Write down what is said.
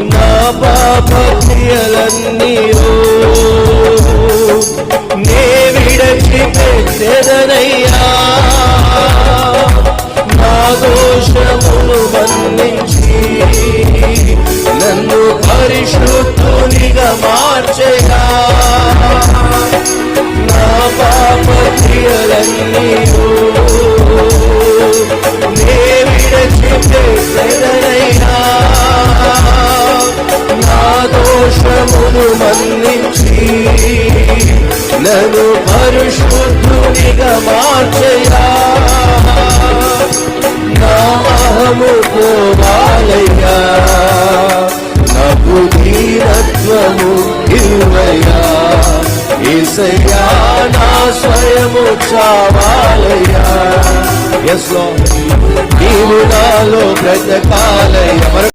నా పాప క్రియలన్నీయో నే విడిచిపెట్టెదనయ్యా. నా దోషములు మన్నించి నన్ను పరిశుద్ధునిగా మార్చెగా. నా పాప క్రియలన్నీయో నే విడిచిపెట్టెదనయ్యా. నా దోషములు మన్నించి నన్ను పరిశుద్ధునిగా మార్చెగా. నా అహము పోవాలయ్యా, నాకు దీనత్వము ఇవ్వయ్యా. యేసయ్యా నా స్వయము చావాలయ్యా. ఎస్ లార్డ్ నీవు నాలో బ్రతకాలయ్యా.